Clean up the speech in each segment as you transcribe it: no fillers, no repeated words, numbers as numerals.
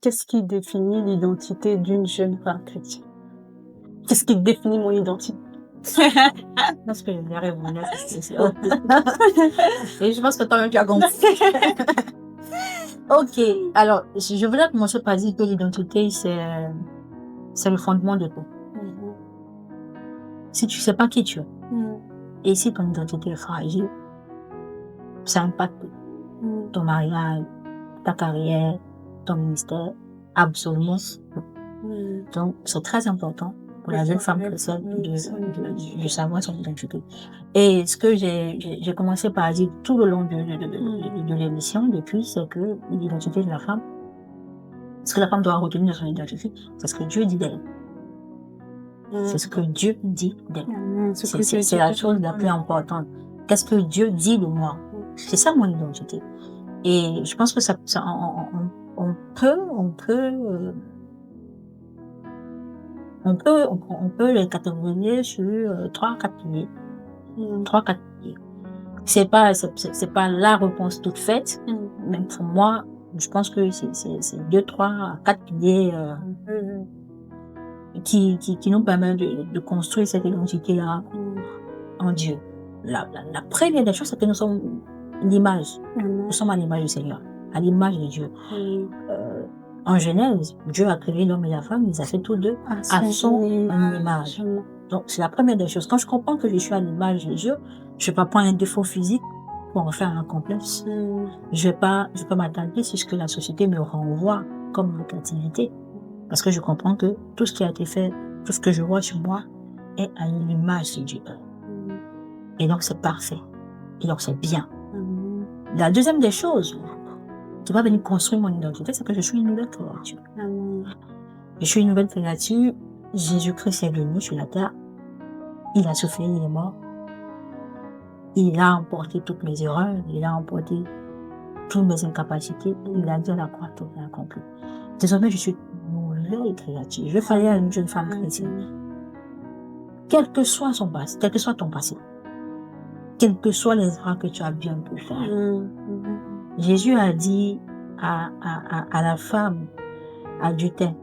qu'est-ce qui définit l'identité d'une jeune femme chrétienne? Qu'est-ce qui définit mon identité? Parce que je vais répondre à cette question. Et je pense que toi-même tu as compris. Ok, alors je voudrais commencer par dire que l'identité c'est le fondement de tout. Si tu sais pas qui tu es, et si ton identité est fragile, ça impacte ton mariage, ta carrière, ton ministère, absolument. Donc c'est très important pour la jeune femme chrétienne de savoir son identité. Et ce que j'ai commencé par dire tout le long de l'émission depuis, c'est que l'identité de la femme, ce que la femme doit retenir de son identité, c'est ce que Dieu dit d'elle. C'est ce que Dieu dit d'elle. C'est la chose la plus importante. Qu'est-ce que Dieu dit de moi? C'est ça mon identité. Et je pense que on peut les catégoriser sur 3-4 piliers. 3-4 piliers. C'est pas la réponse toute faite. Même pour moi, je pense que c'est 2-3-4 piliers qui nous permettent de construire cette identité-là en Dieu. La première des choses, c'est que nous sommes l'image. Nous sommes à l'image du Seigneur, à l'image de Dieu. En Genèse, Dieu a créé l'homme et la femme, ils ont fait tous deux à son image. Donc, c'est la première des choses. Quand je comprends que je suis à l'image de Dieu, je vais pas prendre un défaut physique pour en faire un complexe. Je vais pas m'attarder sur ce que la société me renvoie comme négativité. Parce que je comprends que tout ce qui a été fait, tout ce que je vois sur moi est à l'image de Dieu. Et donc, c'est parfait. Et donc, c'est bien. La deuxième des choses qui va venir construire mon identité, c'est que je suis une nouvelle créature. Je suis une nouvelle créature. Jésus-Christ est venu sur la terre. Il a souffert, il est mort. Il a emporté toutes mes erreurs. Il a emporté toutes mes incapacités. Il a dit à la croix, tout est accompli. Désormais, je suis une nouvelle créature. Je fallait à une jeune femme chrétienne. Quel que soit son passé, quel que soit ton passé, quels que soient les erreurs que tu as bien pu faire. Jésus a dit à la femme adultère,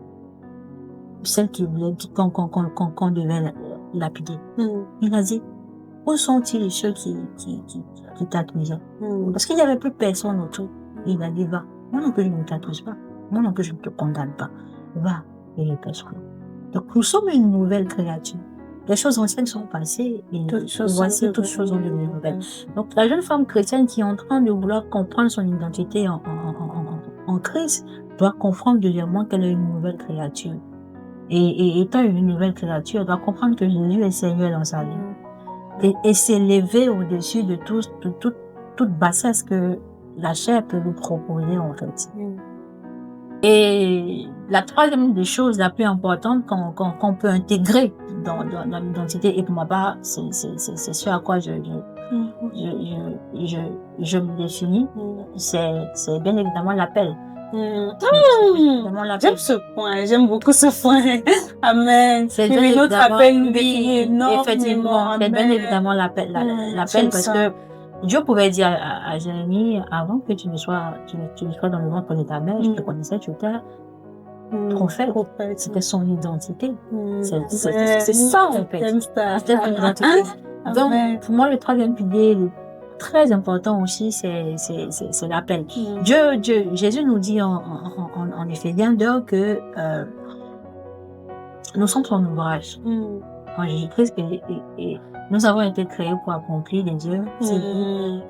celle qui voulait qu'on devait lapider. Il a dit, où sont-ils ceux qui t'accusaient? Parce qu'il n'y avait plus personne autour. Il a dit, va. Moi non plus, je ne t'accuse pas. Moi non plus, je ne te condamne pas. Va, et les pêche. Donc, nous sommes une nouvelle créature. Les choses anciennes sont passées et voici toutes choses sont devenues nouvelles. Donc, la jeune femme chrétienne qui est en train de vouloir comprendre son identité en Christ doit comprendre deuxièmement qu'elle est une nouvelle créature. Et étant une nouvelle créature, elle doit comprendre que Jésus est Seigneur dans sa vie. Et s'élever au-dessus de toute bassesse que la chair peut nous proposer, en fait. Et la troisième des choses la plus importante qu'on peut intégrer dans l'identité, et pour ma part, c'est ce à quoi je me définis, c'est bien évidemment l'appel. J'aime ce point, j'aime beaucoup ce point. Amen. C'est notre appel nous définit énormément. Effectivement, c'est bien évidemment l'appel parce que Dieu pouvait dire à Jérémie, avant que tu ne sois dans le ventre de ta mère, je te connaissais, tu étais prophète. C'était son identité. C'est ça, en fait. C'était son identité. Donc, pour moi, le troisième pilier, très important aussi, c'est l'appel. Jésus nous dit en Éphésiens 2 que nous sommes son ouvrage. En Jésus-Christ, et nous avons été créés pour accomplir les œuvres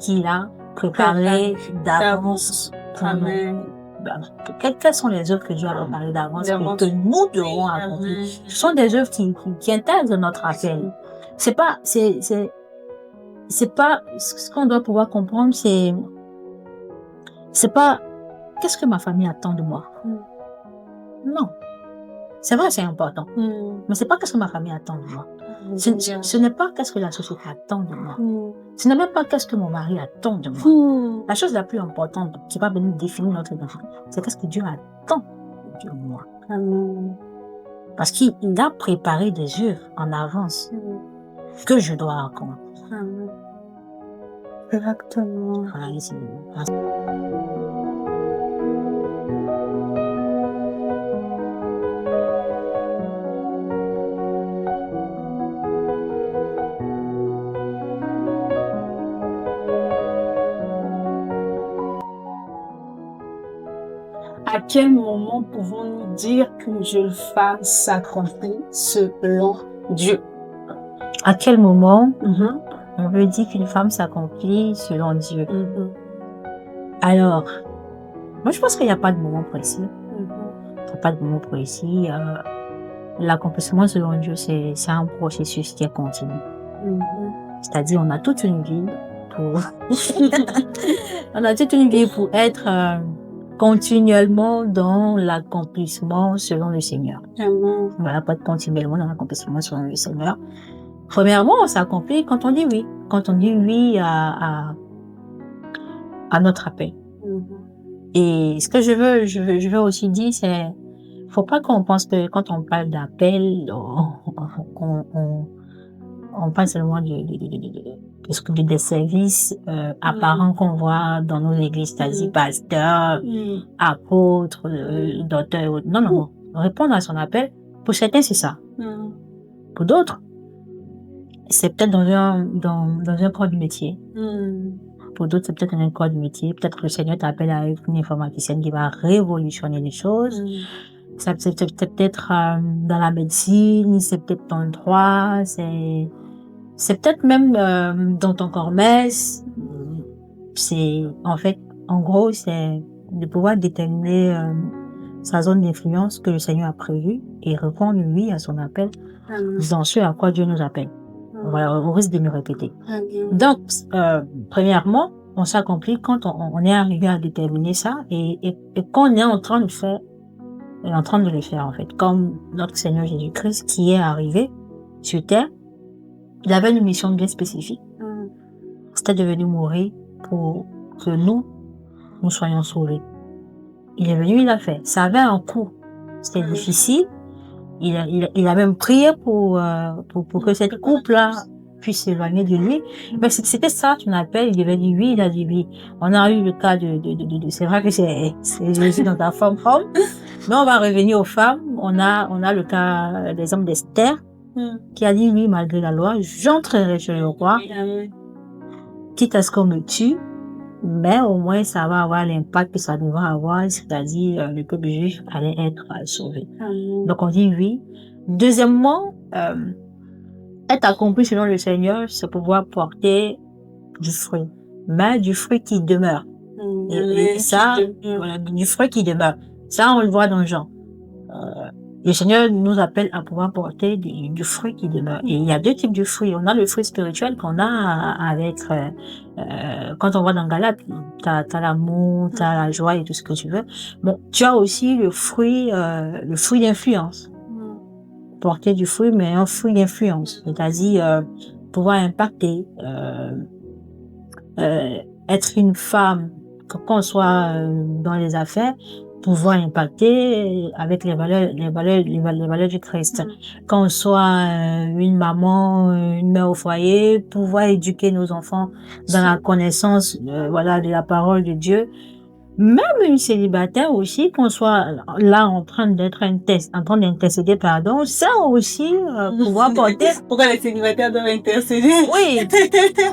qu'il a préparées d'avance pour nous. Quelles sont les œuvres que Dieu a préparées d'avance que nous devons accomplir? Ce sont des œuvres qui intègrent notre appel. C'est pas ce qu'on doit pouvoir comprendre, c'est pas qu'est-ce que ma famille attend de moi. Non. C'est vrai, c'est important. Mais c'est pas qu'est-ce que ma famille attend de moi. Ce n'est pas qu'est-ce que la société attend de moi. Ce n'est même pas qu'est-ce que mon mari attend de moi. La chose la plus importante qui va venir définir notre identité, c'est qu'est-ce que Dieu attend de moi. Parce qu'il a préparé des œuvres en avance que je dois accomplir. Exactement. quel moment pouvons-nous dire qu'une jeune femme s'accomplit selon Dieu? À quel moment Mhm. on veut dire qu'une femme s'accomplit selon Dieu? Mhm. Alors, moi je pense qu'il n'y a pas de moment précis. Mhm. Il n'y a pas de moment précis. L'accomplissement selon Dieu, c'est un processus qui est continu. Mhm. C'est-à-dire, on a toute une vie pour on a toute une vie pour être continuellement dans l'accomplissement selon le Seigneur. Amen. Voilà, pas de continuellement dans l'accomplissement selon le Seigneur. Premièrement, on s'accomplit quand on dit oui. Quand on dit oui à notre appel. Mhm. Et ce que je veux aussi dire, c'est, faut pas qu'on pense que quand on parle d'appel, on parle seulement des services apparents qu'on voit dans nos églises, c'est-à-dire pasteurs, apôtres, docteurs. Non, non, non. Répondre à son appel, pour certains, c'est ça. Pour d'autres, c'est peut-être dans un corps du métier. Pour d'autres, c'est peut-être un corps du métier. Peut-être que le Seigneur t'appelle à être une informaticienne qui va révolutionner les choses. C'est peut-être dans la médecine, c'est peut-être dans le droit, c'est peut-être même dans ton corps-messe. C'est, en fait, en gros, c'est de pouvoir déterminer sa zone d'influence que le Seigneur a prévue et répondre oui à son appel dans ce à quoi Dieu nous appelle. Voilà, on risque de me répéter. Donc, premièrement, on s'accomplit quand on est arrivé à déterminer ça et qu'on est en train de faire, en train de le faire en fait. Comme notre Seigneur Jésus-Christ qui est arrivé sur terre, il avait une mission bien spécifique. C'était de venir mourir pour que nous soyons sauvés. Il est venu, il l'a fait. Ça avait un coût. C'était difficile. Il a même prié pour que cette couple-là puisse s'éloigner de lui. Mais c'était ça qu'on appelle, il avait dit oui, il a dit oui. On a eu le cas c'est vrai que c'est Jésus dans ta forme homme. Mais on va revenir aux femmes. On a le cas des hommes d'Esther, qui a dit oui, malgré la loi, j'entrerai chez le roi, quitte à ce qu'on me tue. Mais au moins, ça va avoir l'impact que ça devra avoir, c'est-à-dire le peuple juif allait être sauvé. Donc on dit oui. Deuxièmement, être accompli selon le Seigneur, c'est pouvoir porter du fruit, mais du fruit qui demeure. Et ça, voilà, du fruit qui demeure. Ça, on le voit dans Jean. Le Seigneur nous appelle à pouvoir porter du fruit qui demeure. Et il y a deux types de fruits. On a le fruit spirituel qu'on a avec, quand on voit dans Galates, t'as l'amour, t'as la joie et tout ce que tu veux. Bon, tu as aussi le fruit d'influence. Porter du fruit, mais un fruit d'influence. C'est-à-dire, pouvoir impacter, être une femme, qu'on soit dans les affaires, pouvoir impacter avec les valeurs du Christ. Qu'on soit une maman, une mère au foyer, pouvoir éduquer nos enfants dans la connaissance, voilà, de la parole de Dieu. Même une célibataire aussi, qu'on soit là en train d'intercéder, pardon, ça aussi, pouvoir porter. Pourquoi les célibataires doivent intercéder? Oui.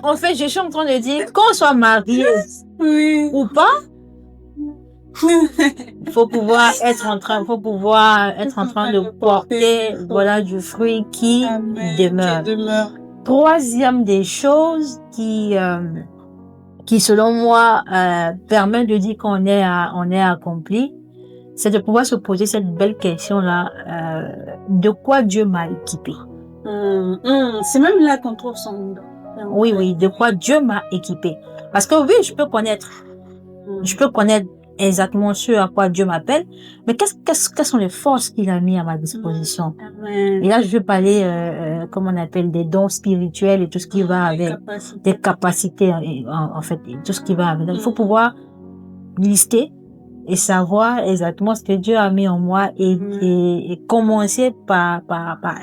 En fait, je suis en train de dire, qu'on soit marié ou pas, faut pouvoir être en train de porter, voilà, du fruit qui demeure. Troisième des choses qui selon moi permet de dire qu'on est accompli, c'est de pouvoir se poser cette belle question là, de quoi Dieu m'a équipé. C'est même là qu'on trouve son nom. Oui, de quoi Dieu m'a équipé. Parce que oui, je peux connaître exactement ce à quoi Dieu m'appelle, mais quelles sont les forces qu'il a mis à ma disposition. Et là, je veux parler, comme on appelle, des dons spirituels et tout ce qui va avec, des capacités, en fait, tout ce qui va avec. Il faut pouvoir lister et savoir exactement ce que Dieu a mis en moi et commencer par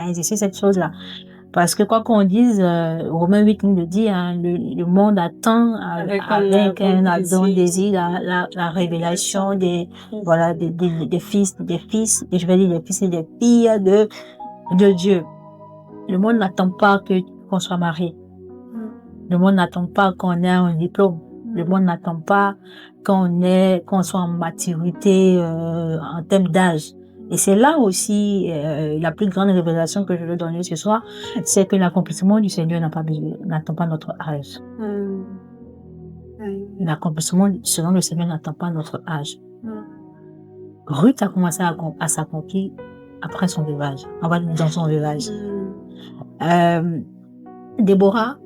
exercer cette chose-là. Parce que quoi qu'on dise, Romains 8 nous le dit, hein, le monde attend avec un ardent désir la révélation des fils, et je vais dire des fils et des filles de Dieu. Le monde n'attend pas qu'on soit marié. Le monde n'attend pas qu'on ait un diplôme. Le monde n'attend pas qu'on soit en maturité en termes d'âge. Et c'est là aussi la plus grande révélation que je veux donner ce soir, c'est que l'accomplissement du Seigneur n'attend pas notre âge. L'accomplissement selon le Seigneur n'attend pas notre âge. Ruth a commencé à s'accomplir après son veuvage, dans son veuvage. Déborah,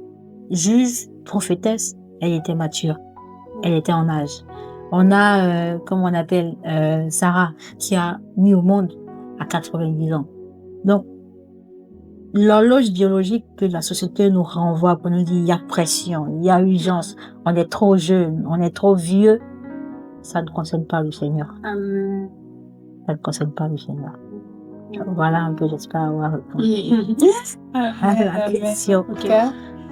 juge, prophétesse, elle était mature, elle était en âge. On a, comme on appelle, Sarah, qui a mis au monde à 90 ans. Donc, l'horloge biologique que la société nous renvoie pour nous dire il y a pression, il y a urgence, on est trop jeune, on est trop vieux, ça ne concerne pas le Seigneur. Ça ne concerne pas le Seigneur. Voilà un peu, j'espère avoir répondu à la question.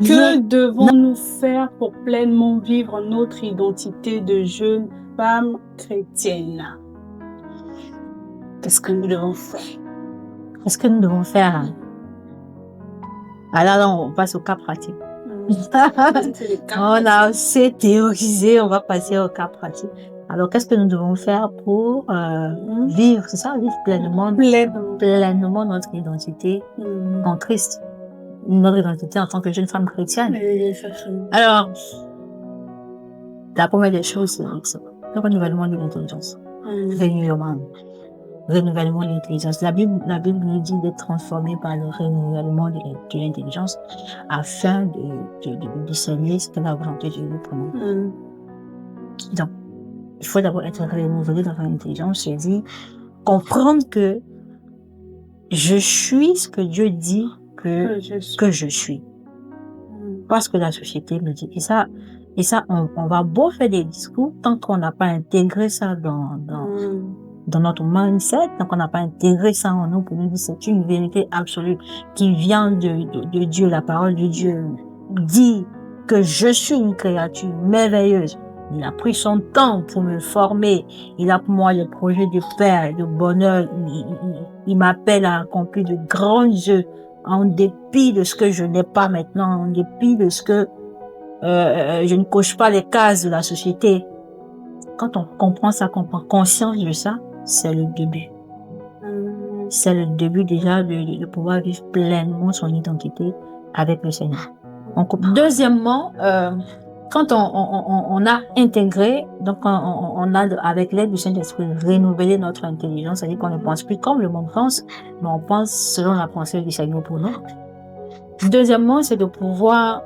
Que devons-nous faire pour pleinement vivre notre identité de jeune femme chrétienne? Qu'est-ce que nous devons faire? Qu'est-ce que nous devons faire? Alors là, on passe au cas pratique. On a assez théorisé, on va passer au cas pratique. Alors, qu'est-ce que nous devons faire pour vivre, c'est ça, vivre pleinement notre identité en Christ? Notre identité en tant que jeune femme chrétienne. Alors, la première des choses, c'est le renouvellement de l'intelligence. Renouvellement de l'intelligence. La Bible nous dit d'être transformé par le renouvellement de l'intelligence afin de discerner ce que la volonté de Dieu pour nous. Donc, il faut d'abord être renouvelé dans l'intelligence, c'est-à-dire comprendre que je suis ce que Dieu dit que je suis. Parce que la société me dit. Et ça, on va beau faire des discours tant qu'on n'a pas intégré ça dans notre mindset, tant qu'on n'a pas intégré ça en nous pour nous dire c'est une vérité absolue qui vient de Dieu. La parole de Dieu dit que je suis une créature merveilleuse. Il a pris son temps pour me former. Il a pour moi le projet de paix et de bonheur. Il m'appelle à accomplir de grands jeux en dépit de ce que je n'ai pas maintenant, en dépit de ce que je ne coche pas les cases de la société. Quand on comprend ça, qu'on prend conscience de ça, c'est le début. C'est le début déjà de pouvoir vivre pleinement son identité avec le Seigneur. Donc, deuxièmement, quand on a intégré, donc on a avec l'aide du Saint-Esprit renouvelé notre intelligence, c'est-à-dire qu'on ne pense plus comme le monde pense, mais on pense selon la pensée du Seigneur pour nous. Deuxièmement, c'est de pouvoir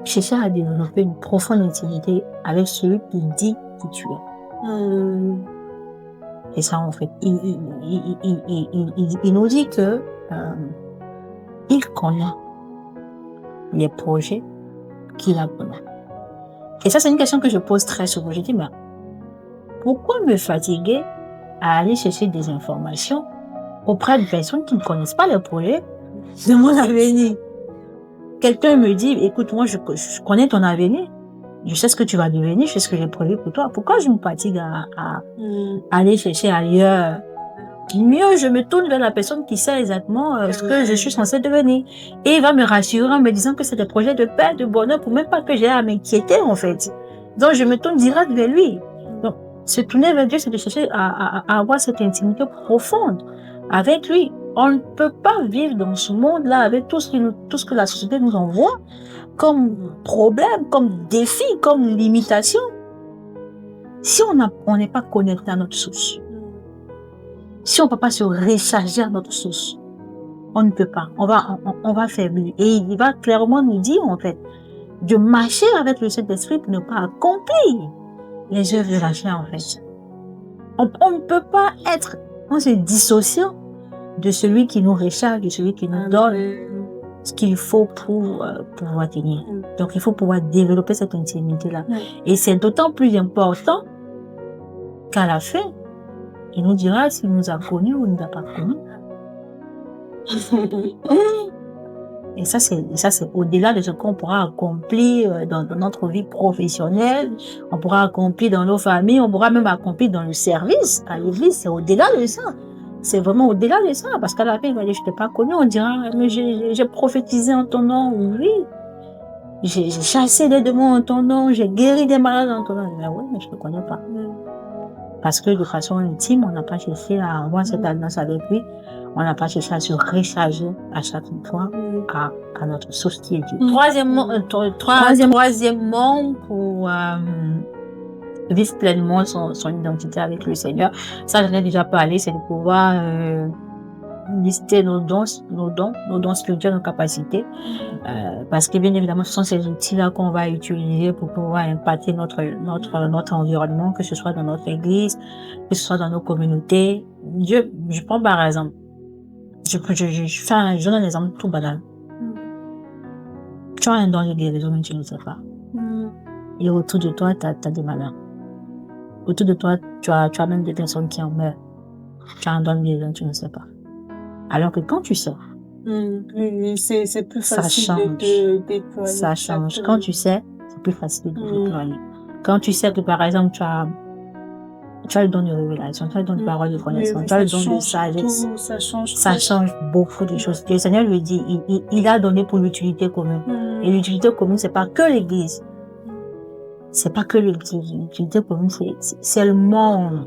chercher à développer une profonde intimité avec celui qui dit qui tu es. Et ça, en fait, il nous dit que il connaît les projets qu'il a pour nous. Et ça, c'est une question que je pose très souvent. Je dis, mais pourquoi me fatiguer à aller chercher des informations auprès de personnes qui ne connaissent pas le projet de mon avenir? Quelqu'un me dit, écoute, moi, je connais ton avenir. Je sais ce que tu vas devenir, je sais ce que j'ai prévu pour toi. Pourquoi je me fatigue à aller chercher ailleurs? Mieux, je me tourne vers la personne qui sait exactement ce que je suis censée devenir. Et il va me rassurer en me disant que c'est des projets de paix, de bonheur, pour même pas que j'ai à m'inquiéter, en fait. Donc, je me tourne direct vers lui. Donc, se tourner vers Dieu, c'est de chercher à avoir cette intimité profonde avec lui. On ne peut pas vivre dans ce monde-là avec tout ce que la société nous envoie comme problème, comme défi, comme limitation. Si on n'est pas connecté à notre source, si on ne peut pas se recharger à notre source, on ne peut pas. On va faiblir. Et il va clairement nous dire, en fait, de marcher avec le Saint-Esprit pour ne pas accomplir les œuvres de la chair, en fait. On ne peut pas être en se dissociant de celui qui nous recharge, de celui qui nous donne ce qu'il faut pour pouvoir tenir. Donc, il faut pouvoir développer cette intimité-là. Et c'est d'autant plus important qu'à la fin, il nous dira s'il nous a connus ou il ne nous a pas connus. Et ça, c'est au-delà de ce qu'on pourra accomplir dans notre vie professionnelle, on pourra accomplir dans nos familles, on pourra même accomplir dans le service à l'église. C'est au-delà de ça. C'est vraiment au-delà de ça. Parce qu'à la fin, il va dire, je t'ai pas connu. On dira, mais j'ai prophétisé en ton nom. Oui. j'ai chassé des démons en ton nom, j'ai guéri des malades en ton nom. Mais oui, mais je ne te connais pas. Parce que de façon intime, on n'a pas cherché à avoir cette alliance avec lui. On n'a pas cherché à se recharger à chaque fois à notre source qui est Dieu. Troisièmement, pour vivre pleinement son identité avec le Seigneur, ça j'en ai déjà parlé, c'est de pouvoir lister nos dons spirituels, nos capacités, parce que bien évidemment ce sont ces outils-là qu'on va utiliser pour pouvoir impacter notre environnement, que ce soit dans notre église, que ce soit dans nos communautés. Je prends par exemple, je donne un exemple tout banal. Tu as un don de guérison, mais tu ne le sais pas. Et autour de toi, tu as des malins. Autour de toi, tu as même des personnes qui en meurent. Tu as un don de guérison, tu ne le sais pas. Alors que quand tu sais, c'est plus facile de déployer. Ça change. Quand tu sais, c'est plus facile de déployer. Quand tu sais que par exemple, tu as le don de révélation, tu as le don de parole de connaissance, tu as le don de sagesse. Ça change beaucoup de choses. Le Seigneur lui dit, il a donné pour l'utilité commune. Et l'utilité commune, c'est pas que l'église. C'est pas que l'église. L'utilité commune, c'est le monde.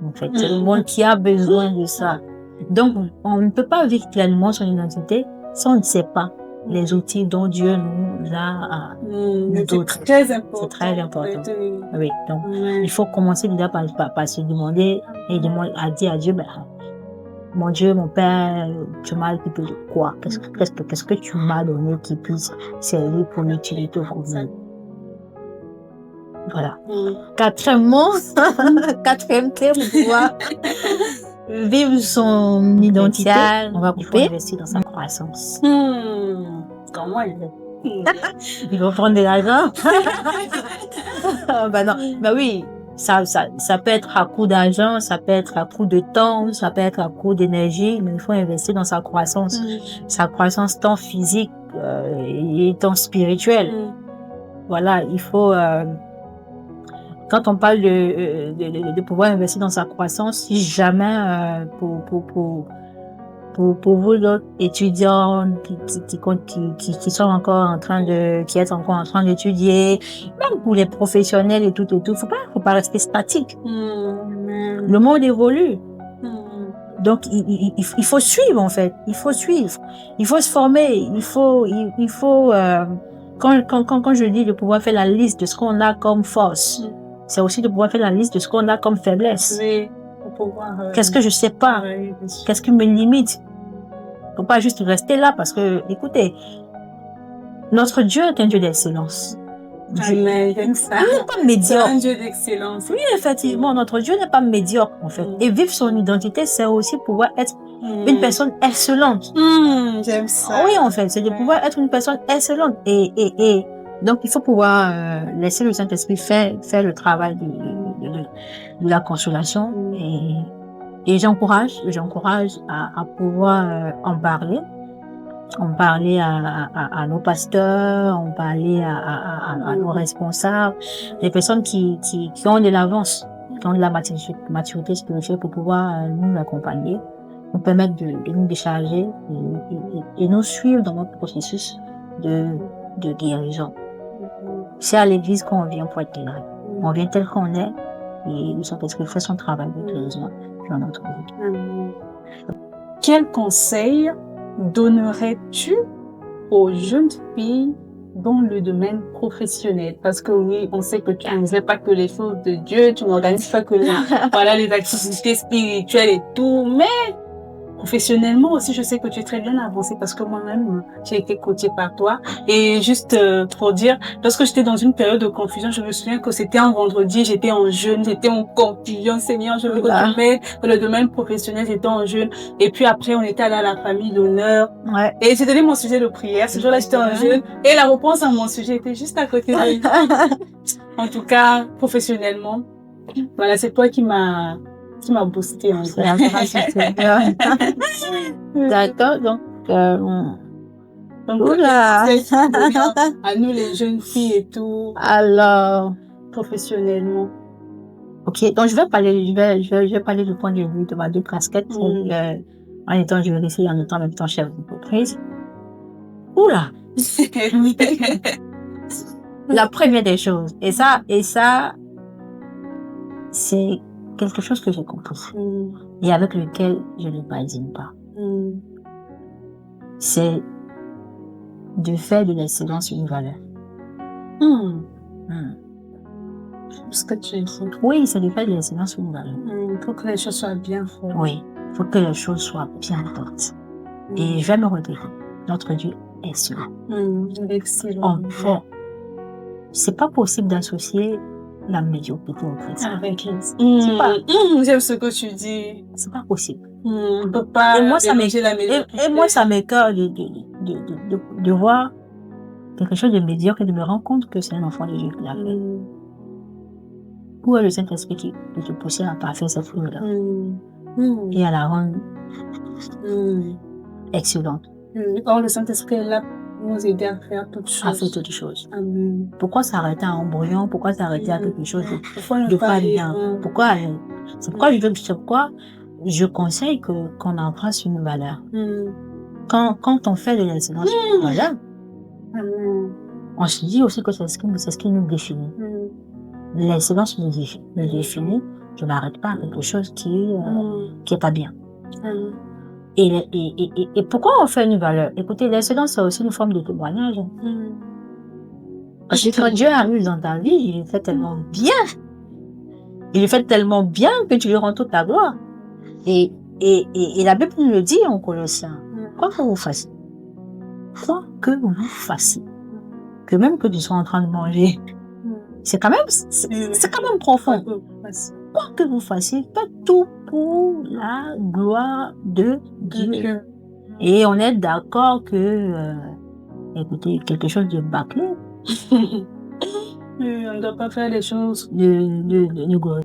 En fait, c'est le monde qui a besoin de ça. Donc, on ne peut pas vivre pleinement son identité si on ne sait pas les outils dont Dieu nous a d'autres. C'est très important. Oui, donc, il faut commencer déjà par se demander et à dire à Dieu, mon Dieu, mon Père, tu m'as équipé de quoi? Qu'est-ce que tu m'as donné qui puisse servir pour l'utilité commune? Voilà. Quatrièmement, quatrième thème, pour pouvoir vivre son identité, on va pouvoir investir dans sa croissance. Comment il va prendre de l'argent? Non. Oui, ça peut être à coup d'argent, ça peut être à coup de temps, ça peut être à coup d'énergie, mais il faut investir dans sa croissance. Sa croissance tant physique et tant spirituelle. Voilà, il faut... quand on parle de pouvoir investir dans sa croissance, si jamais pour vous d'autres étudiants qui sont encore qui êtes encore en train d'étudier, même pour les professionnels et tout, faut pas rester statique. Le monde évolue. Donc il faut suivre en fait, il faut se former, il faut quand je dis de pouvoir faire la liste de ce qu'on a comme force, c'est aussi de pouvoir faire la liste de ce qu'on a comme faiblesse. Oui, pour pouvoir... Qu'est-ce que je sais pas? Qu'est-ce qui me limite? Faut pas juste rester là parce que, écoutez, notre Dieu est un Dieu d'excellence. Amen, j'aime ça. Il n'est pas médiocre. C'est un Dieu d'excellence. Oui, effectivement, notre Dieu n'est pas médiocre, en fait. Et vivre son identité, c'est aussi pouvoir être une personne excellente. J'aime ça. Oui, en fait, c'est de pouvoir être une personne excellente. Et donc, il faut pouvoir laisser le Saint-Esprit faire le travail de la consolation. Et j'encourage à pouvoir en parler. En parler à nos pasteurs, en parler à nos responsables, les personnes qui ont de l'avance, qui ont de la maturité spirituelle pour pouvoir nous accompagner, nous permettre de nous décharger et nous suivre dans notre processus de guérison. C'est à l'église qu'on vient pour être guéri. On vient tel qu'on est et le Saint-Esprit fait son travail de guérison dans notre vie. Quel conseil donnerais-tu aux jeunes filles dans le domaine professionnel? Parce que oui, on sait que tu ne fais pas que les choses de Dieu, tu n'organises pas que les activités spirituelles et tout, mais professionnellement aussi, je sais que tu es très bien avancée parce que moi-même, j'ai été coachée par toi. Et juste pour dire, lorsque j'étais dans une période de confusion, je me souviens que c'était un vendredi, j'étais en jeûne, j'étais en confusion, Seigneur, je veux que tu m'aides. Dans le domaine professionnel, j'étais en jeûne. Et puis après, on était allé à la famille d'honneur. Ouais. Et j'ai donné mon sujet de prière. Ce jour-là, j'étais en jeûne. Et la réponse à mon sujet était juste à côté de moi. En tout cas, professionnellement, voilà, c'est toi qui m'a boosté. D'accord, donc oula. À nous les jeunes filles et tout. Alors, professionnellement. Ok, donc je vais parler du point de vue de ma deux casquettes, en étant juriste et en étant en même temps chef d'entreprise. Oula! La première des choses. Et ça, c'est quelque chose que j'ai compris. Et avec lequel je ne badine pas. C'est de faire de l'excellence une valeur. Ce que tu dis. Oui, c'est de faire de l'excellence une valeur. Il faut que les choses soient bien faites. Oui, il faut que les choses soient bien faites. Et je vais me redire, notre Dieu est excellent. Excellent. Enfin, c'est pas possible d'associer la médiocrité au chrétien. Avec J'aime ce que tu dis. C'est pas possible. On peut pas. Et moi, ça m'écoeure de voir quelque chose de médiocre et de me rendre compte que c'est un enfant de Dieu qui l'a fait. Où est le Saint-Esprit qui te poussait à parfaire cette fruit-là et à la rendre excellente? Or, le Saint-Esprit est là pour nous aider à faire toutes choses. À faire toutes choses. Pourquoi s'arrêter à un brouillon? Pourquoi s'arrêter à quelque chose Pourquoi de pas bien? C'est pourquoi je conseille qu'on embrasse une valeur. Quand on fait de l'excellence, voilà. On se dit aussi que c'est ce qui nous définit. L'excellence nous définit. Je n'arrête pas à quelque chose qui est pas bien. Et pourquoi on fait une valeur? Écoutez, l'excellence, c'est aussi une forme de témoignage. Parce que quand Dieu arrive dans ta vie, il le fait tellement bien. Il le fait tellement bien que tu lui rends toute ta gloire. Et la Bible nous le dit en Colossiens. Quoi que vous fassiez. Quoi que vous fassiez. Que même que tu sois en train de manger. C'est quand même profond. Quoi que vous fassiez, faites tout pour la gloire de Dieu. Et on est d'accord que, écoutez, quelque chose de bâclé. On ne doit pas faire les choses de gloire.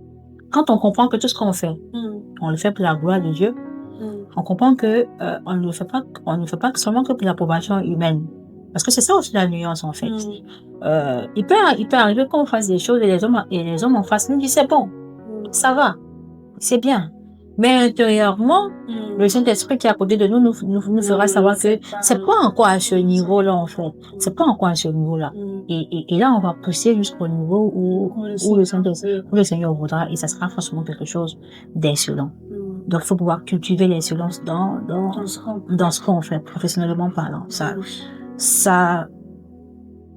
Quand on comprend que tout ce qu'on fait, on le fait pour la gloire de Dieu, on comprend que on ne le fait pas seulement que pour l'approbation humaine. Parce que c'est ça aussi la nuance en fait. Il peut arriver qu'on fasse des choses et les hommes en face nous disent c'est bon, ça va, c'est bien. Mais intérieurement, le Saint-Esprit qui est à côté de nous fera savoir que c'est pas encore à ce niveau-là en fait. C'est pas encore à ce niveau-là. Et là, on va pousser jusqu'au niveau où le Seigneur voudra, et ça sera forcément quelque chose d'excellent. Donc, il faut pouvoir cultiver l'excellence dans ce qu'on fait, professionnellement parlant. Ça,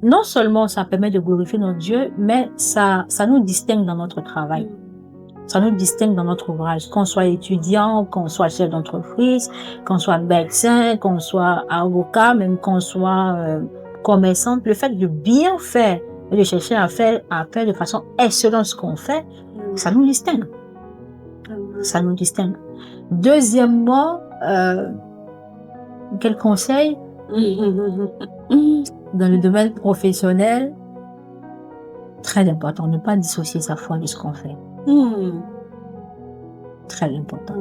non seulement ça permet de glorifier notre Dieu, mais ça nous distingue dans notre travail. Ça nous distingue dans notre ouvrage. Qu'on soit étudiant, qu'on soit chef d'entreprise, qu'on soit médecin, qu'on soit avocat, même qu'on soit commerçant, le fait de bien faire et de chercher à faire de façon excellente ce qu'on fait, ça nous distingue. Ça nous distingue. Deuxièmement, quel conseil? Dans le domaine professionnel, très important, ne pas dissocier sa foi de ce qu'on fait. Très important.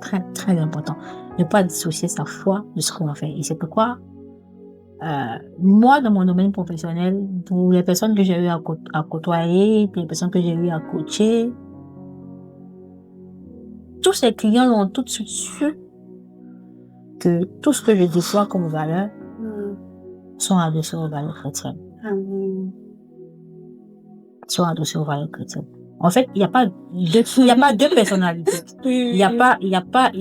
Très, très important. Ne pas dissocier sa foi de ce qu'on fait. Et c'est pourquoi, moi, dans mon domaine professionnel, pour les personnes que j'ai eu à côtoyer, les personnes que j'ai eu à coacher, tous ces clients ont tout de suite su que tout ce que je déploie comme valeur sont adossés aux valeurs chrétiennes. Sont adossés aux valeurs chrétiennes. En fait, il n'y a pas deux personnalités. Il n'y a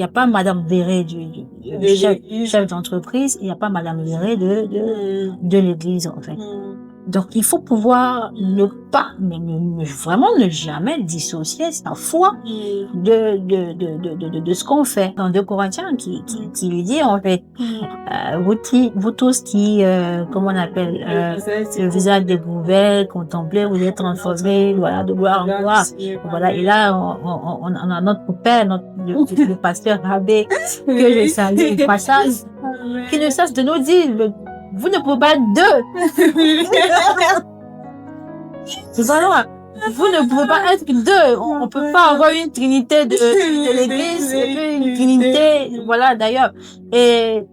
pas Madame Véré du chef d'entreprise, il n'y a pas Madame Véré de l'église, en fait. Donc, il faut pouvoir vraiment ne jamais dissocier sa foi de ce qu'on fait. Dans 2 Corinthiens, qui lui dit, en fait, vous tous qui, comment on appelle, le visage découvert, contemplé, vous êtes transformés, voilà, de gloire en gloire. Voilà, et là, on a notre père, le pasteur Rabé, que je salue au passage, qui ne cesse de nous dire, vous ne pouvez pas être 2. Voilà. Vous ne pouvez pas être 2. On peut pas avoir une trinité de l'église et puis une trinité, voilà, d'ailleurs. Et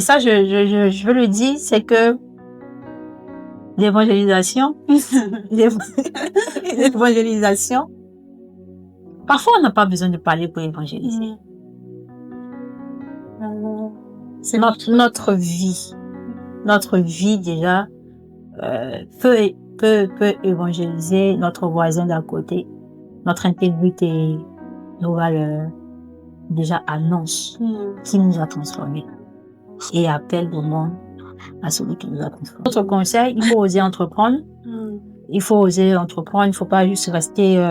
ça, je veux le dire, c'est que l'évangélisation, parfois on n'a pas besoin de parler pour évangéliser. C'est notre vie déjà peut évangéliser notre voisin d'à côté. Notre intégrité, nos valeurs déjà annonce qui nous a transformés et appelle le monde à celui qui nous a transformés. Notre conseil, il faut oser entreprendre. Il faut oser entreprendre, il faut pas juste rester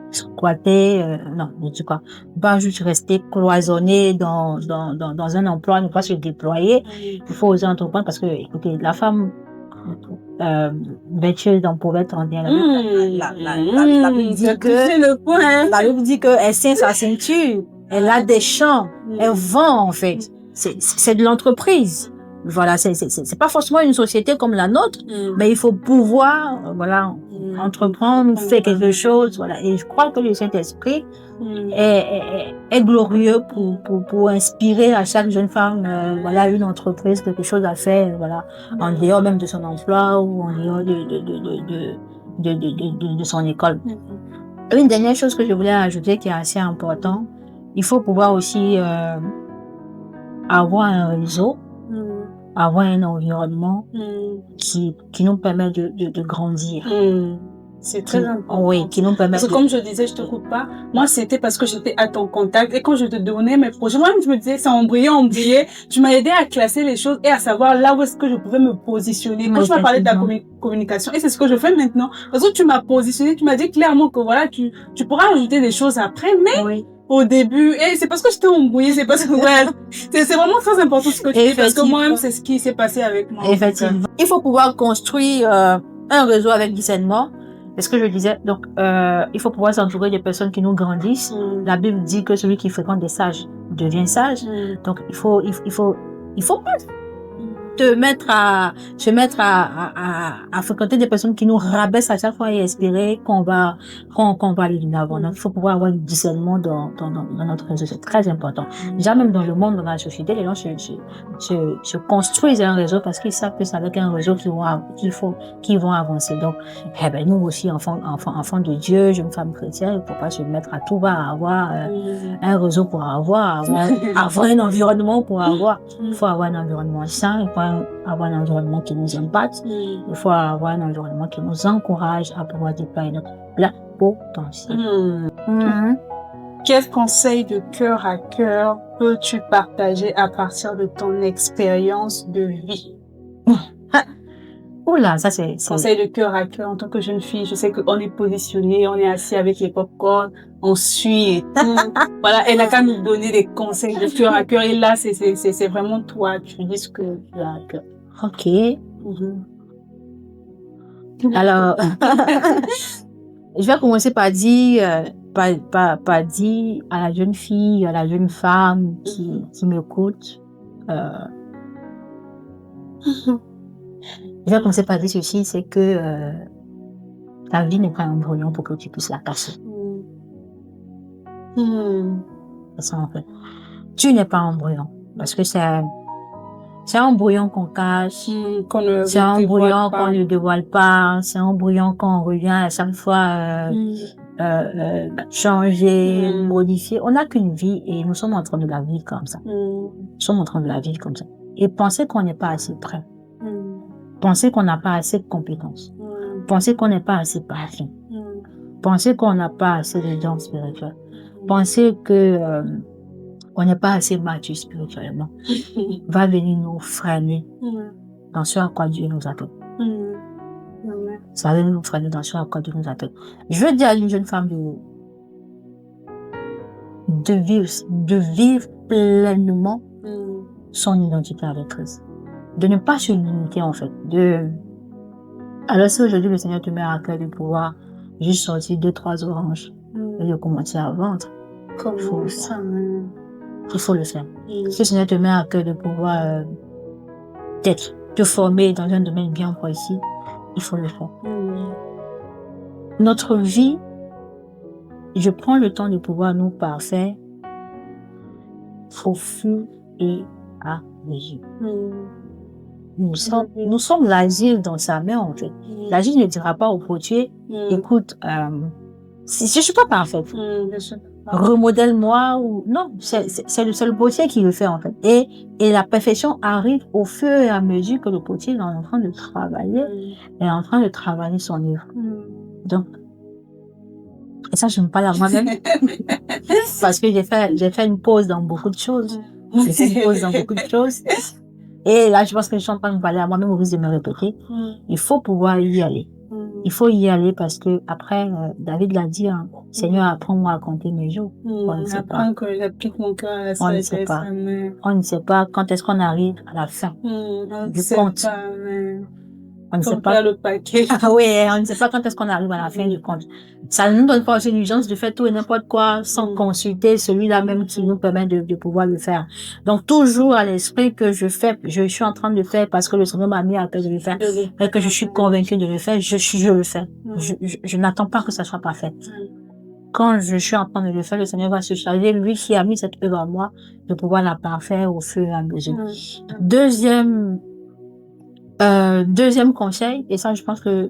squatter, non, je dis quoi, pas juste rester cloisonné dans un emploi, ne pas se déployer. Il faut oser entreprendre parce que, écoutez, la femme vertueuse dans pauvreté en bien. La Bible dit que la Bible dit que elle tient sa ceinture, elle a des champs, elle vend en fait. C'est de l'entreprise. Voilà, c'est pas forcément une société comme la nôtre, mais il faut pouvoir, entreprendre, faire quelque chose, voilà. Et je crois que le Saint-Esprit est glorieux pour inspirer à chaque jeune femme, une entreprise, quelque chose à faire, voilà, en dehors même de son emploi ou en dehors de son école. Une dernière chose que je voulais ajouter qui est assez important, il faut pouvoir aussi avoir un réseau, avoir un environnement qui nous permet de grandir. C'est très important. Oui, qui nous permet. Parce que comme je disais, je te coupe pas. Moi, c'était parce que j'étais à ton contact et quand je te donnais mes projets, moi, je me disais, c'est embrouillé. Tu m'as aidé à classer les choses et à savoir là où est-ce que je pouvais me positionner. Quand tu m'as parlé de la communication, et c'est ce que je fais maintenant. Parce que tu m'as positionné, tu m'as dit clairement que voilà, tu pourras ajouter des choses après, mais au début, et c'est parce que j'étais embrouillée, c'est parce que c'est vraiment très important ce que tu dis parce que moi-même c'est ce qui s'est passé avec moi. Effectivement. Il faut pouvoir construire un réseau avec discernement. C'est ce que je disais. Donc il faut pouvoir s'entourer de personnes qui nous grandissent. La Bible dit que celui qui fréquente des sages devient sage. Donc il faut pas se mettre à fréquenter des personnes qui nous rabaissent à chaque fois et espérer qu'on va aller de l'avant. Donc, il faut pouvoir avoir du discernement dans notre réseau. C'est très important. Déjà, même dans le monde, dans la société, les gens se construisent un réseau parce qu'ils savent que c'est avec un réseau qu'ils vont avancer. Donc, nous aussi, enfants de Dieu, jeunes femmes chrétiennes, il ne faut pas se mettre à tout va avoir un réseau pour avoir un environnement pour avoir. Il faut avoir un environnement sain, il faut avoir un environnement qui nous impacte, il faut avoir un environnement qui nous encourage à pouvoir déployer notre plein potentiel. Quel conseil de cœur à cœur peux-tu partager à partir de ton expérience de vie? Oula, ça c'est... Conseil de cœur à cœur en tant que jeune fille, je sais qu'on est positionné, on est assis avec les popcorn, on suit et tout. Voilà, elle a qu'à nous donner des conseils de cœur à cœur et là, c'est vraiment toi, tu dis ce que tu as à cœur. Ok. Alors, je vais commencer par dire, par dire à la jeune fille, à la jeune femme qui m'écoute, je vais commencer par dire ceci, c'est que ta vie n'est pas un embryon pour que tu puisses la casser. C'est ça en fait. Tu n'es pas un embryon parce que c'est un embryon qu'on cache, c'est un embryon qu'on ne dévoile pas, c'est un embryon qu'on revient à chaque fois changer, modifier. On n'a qu'une vie et nous sommes en train de la vivre comme ça. Nous sommes en train de la vivre comme ça. Et penser qu'on n'est pas assez prêt. Penser qu'on n'a pas assez de compétences. Penser qu'on n'est pas assez parfait. Penser qu'on n'a pas assez de dons spirituels. Penser que on n'est pas assez mature spirituellement. Va venir nous freiner dans ce à quoi Dieu nous appelle. Ça va venir nous freiner dans ce à quoi Dieu nous appelle. Je veux dire à une jeune femme de vivre pleinement son identité avec Christ. De ne pas se limiter en fait. Alors si aujourd'hui le Seigneur te met à cœur de pouvoir juste sortir 2-3 oranges et de commencer à vendre, il faut le faire. Il faut le faire. Si le Seigneur te met à cœur de pouvoir peut-être te former dans un domaine bien précis, il faut le faire. Notre vie, je prends le temps de pouvoir nous parfaire au fur et à mesure. Nous sommes l'asile dans sa main, en fait. L'asile ne dira pas au potier, écoute, Si je suis pas parfaite, Bien sûr. remodèle-moi ou non, c'est le potier qui le fait en fait. Et la perfection arrive au fur et à mesure que le potier est en train de travailler, est en train de travailler son œuvre. Donc, et ça, je me parle à moi-même parce que j'ai fait une pause dans beaucoup de choses. J'ai fait une pause dans beaucoup de choses. Et là, je pense que je suis en train de me parler à moi-même au risque de me répéter. Il faut pouvoir y aller. Il faut y aller parce que après, David l'a dit, hein, Seigneur, apprends-moi à compter mes jours. On ne sait pas. Apprends que j'applique mon cœur à la On ne sait pas. Amen. On ne sait pas quand est-ce qu'on arrive à la fin du compte. On ne sait pas. Le paquet. Ah oui, on ne sait pas quand est-ce qu'on arrive à la fin du compte. Ça ne nous donne pas aussi l'urgence de faire tout et n'importe quoi sans consulter celui-là même qui nous permet de pouvoir le faire. Donc, toujours à l'esprit que je suis en train de le faire parce que le Seigneur m'a mis à cœur de le faire et que je suis convaincue de le faire, je le fais. Je n'attends pas que ça soit parfait. Quand je suis en train de le faire, le Seigneur va se charger, lui qui a mis cette œuvre en moi, de pouvoir la parfaire au fur et à mesure. Deuxième conseil, et ça je pense que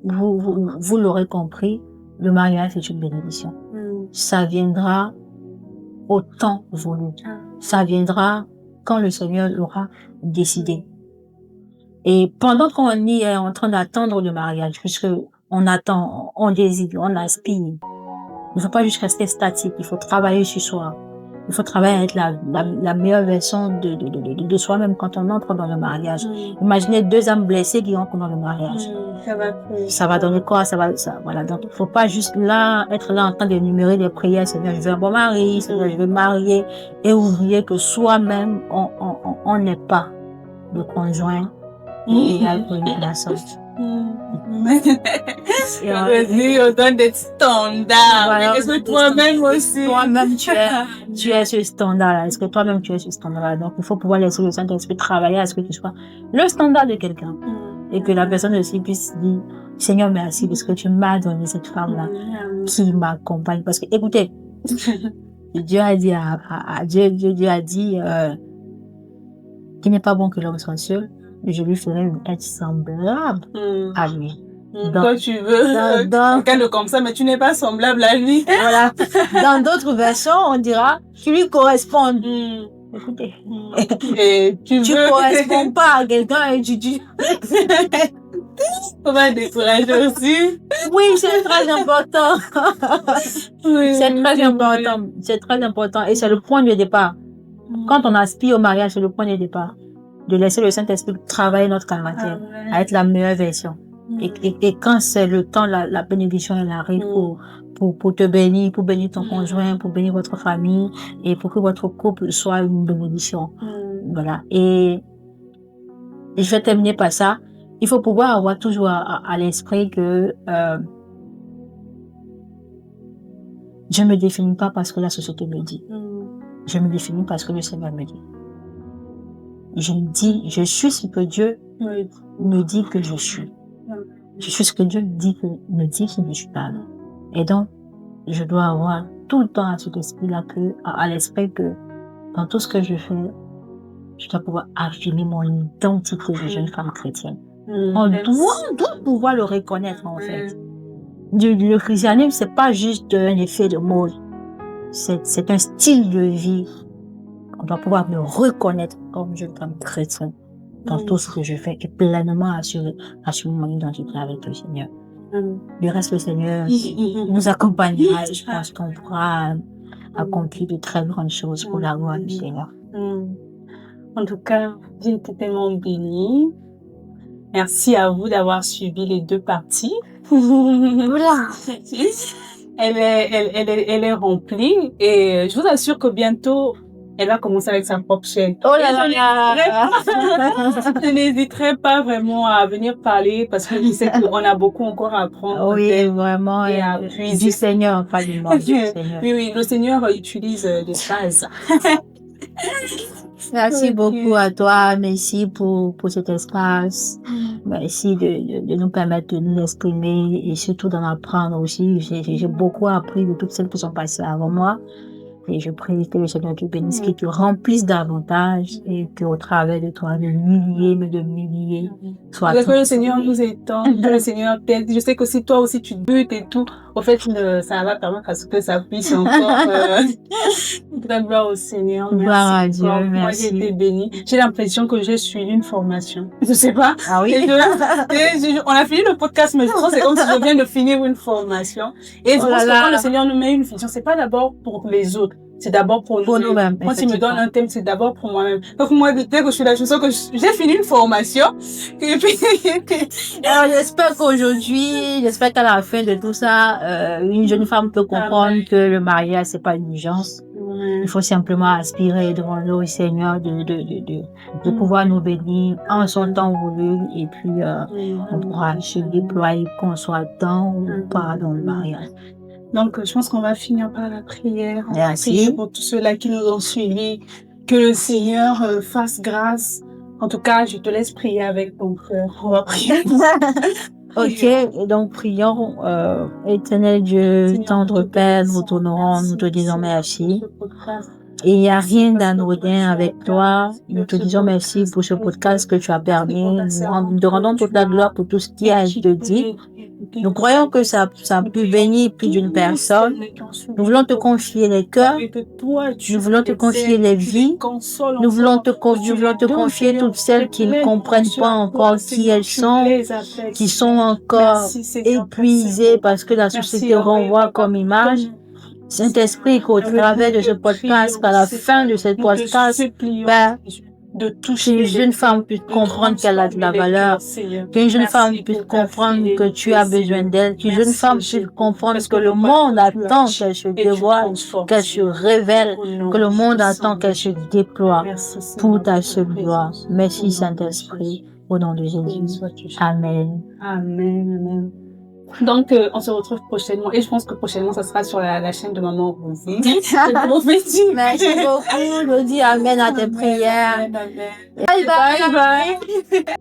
vous l'aurez compris, le mariage est une bénédiction. Ça viendra au temps voulu. Ça viendra quand le Seigneur l'aura décidé. Et pendant qu'on y est en train d'attendre le mariage, puisque on attend, on désire, on aspire, il ne faut pas juste rester statique, il faut travailler sur soi. Il faut travailler avec la meilleure version de soi-même quand on entre dans le mariage. Imaginez 2 âmes blessées qui entrent dans le mariage. Ça va donner quoi? Voilà. Donc, il faut pas juste être là en train d'énumérer des prières. Seigneur, je veux un bon mari. Seigneur, je veux marier. Et oublier que soi-même, on n'est pas le conjoint idéal pour une personne. On donne des standards. Voilà, Est-ce que toi-même aussi? Toi-même, tu es ce standard-là. Est-ce que toi-même, tu es ce standard-là? Donc, il faut pouvoir laisser le Saint-Esprit travailler à ce que tu sois le standard de quelqu'un. Et que la personne aussi puisse dire, Seigneur, merci parce que tu m'as donné cette femme-là qui m'accompagne. Parce que, écoutez, Dieu a dit Dieu a dit, qu'il n'est pas bon que l'homme soit seul. Je lui ferai être semblable à lui. Toi, tu veux quelqu'un de comme ça, mais tu n'es pas semblable à lui. Voilà. Dans d'autres versions, on dira qu'il lui correspond. Écoutez. Et tu corresponds pas à quelqu'un et tu dis. On va décourager aussi. Oui, c'est très important. C'est très important. C'est très important. Et c'est le point de départ. Quand on aspire au mariage, c'est le point de départ. De laisser le Saint-Esprit travailler notre caractère, à être la meilleure version. Et quand c'est le temps, la bénédiction, elle arrive pour te bénir, pour bénir ton conjoint, pour bénir votre famille, et pour que votre couple soit une bénédiction. Voilà. Et je vais terminer par ça. Il faut pouvoir avoir toujours à l'esprit que je me définis pas parce que la société me dit. Je me définis parce que le Seigneur me dit. Je suis ce que Dieu me dit que je suis. Je suis ce que Dieu me dit que je suis pas. Et donc, je dois avoir tout le temps à cet esprit-là à l'esprit que dans tout ce que je fais, je dois pouvoir affirmer mon identité de jeune femme chrétienne. On doit pouvoir le reconnaître, en fait. Le christianisme, c'est pas juste un effet de mode. C'est un style de vie. On doit pouvoir me reconnaître comme jeune femme chrétienne dans tout ce que je fais et pleinement assurer mon identité avec le Seigneur. Le reste, le Seigneur nous accompagnera et je pense qu'on pourra accomplir de très grandes choses pour la gloire du Seigneur. En tout cas, j'ai été tellement bénie. Merci à vous d'avoir suivi les 2 parties. Voilà. Elle est remplie et je vous assure que bientôt, elle va commencer avec sa propre chaîne. Oh là là! Je n'hésiterai pas vraiment à venir parler parce que je sais qu'on a beaucoup encore à apprendre. Oui, vraiment. Et à du Seigneur, pas du monde, du Seigneur. Oui, le Seigneur utilise des phrases. Merci beaucoup à toi. Merci pour cet espace. Merci de nous permettre de nous exprimer et surtout d'en apprendre aussi. J'ai beaucoup appris de toutes celles qui sont passées avant moi. Et je prie que le Seigneur te bénisse, qu'il te remplisse davantage et qu'au travers de toi, de milliers soient que le Seigneur nous étende, que le Seigneur t'aide. Je sais que si toi aussi tu butes et tout, au fait, ça va permettre à ce que ça puisse encore, gloire au Seigneur. Merci. Gloire à Dieu, merci. Moi, j'ai été bénie. J'ai l'impression que j'ai suivi une formation. Je sais pas. Ah oui? On a fini le podcast, mais je pense que c'est comme si je viens de finir une formation. Et je pense que quand le Seigneur nous met une vision, c'est pas d'abord pour les autres. C'est d'abord pour nous-mêmes. Quand il me donne un thème, c'est d'abord pour moi-même. Donc moi, dès que je suis là, je sens que j'ai fini une formation. Et puis... Alors j'espère qu'à la fin de tout ça, une jeune femme peut comprendre que le mariage, c'est pas une urgence. Il faut simplement aspirer devant le Seigneur de pouvoir nous bénir en son temps voulu et puis on pourra se déployer qu'on soit dans ou pas dans le mariage. Donc, je pense qu'on va finir par la prière. Merci. Prier pour tous ceux-là qui nous ont suivis. Que le Seigneur fasse grâce. En tout cas, je te laisse prier avec ton cœur. On va prier. Ok, et donc prions. Éternel Dieu, tendre Père, nous t'honorons, nous te disons merci. Et il n'y a rien d'anodin avec toi. Nous te disons merci pour ce podcast que tu as permis. Nous te rendons toute la gloire pour tout ce qui a été dit. Nous croyons que ça a pu venir plus d'une personne. Nous voulons te confier les cœurs. Nous voulons te confier les vies. Nous voulons te confier toutes celles qui ne comprennent pas encore qui elles sont, qui sont encore épuisées parce que la société renvoie comme image. Saint-Esprit, qu'au travers de ce podcast, qu'à la fin de ce podcast, de toucher une jeune femme puisse comprendre qu'elle a de la valeur, qu'une jeune femme puisse comprendre que tu as besoin d'elle, qu'une jeune femme puisse comprendre que le monde attend qu'elle se dévoile, qu'elle se révèle, que le monde attend qu'elle se déploie pour ta seule gloire. Merci Saint-Esprit, au nom de Jésus. Amen. Amen, amen. Donc, on se retrouve prochainement. Et je pense que prochainement, ça sera sur la chaîne de Maman Rosie. Merci beaucoup. Je dis amen à tes prières. Bye bye.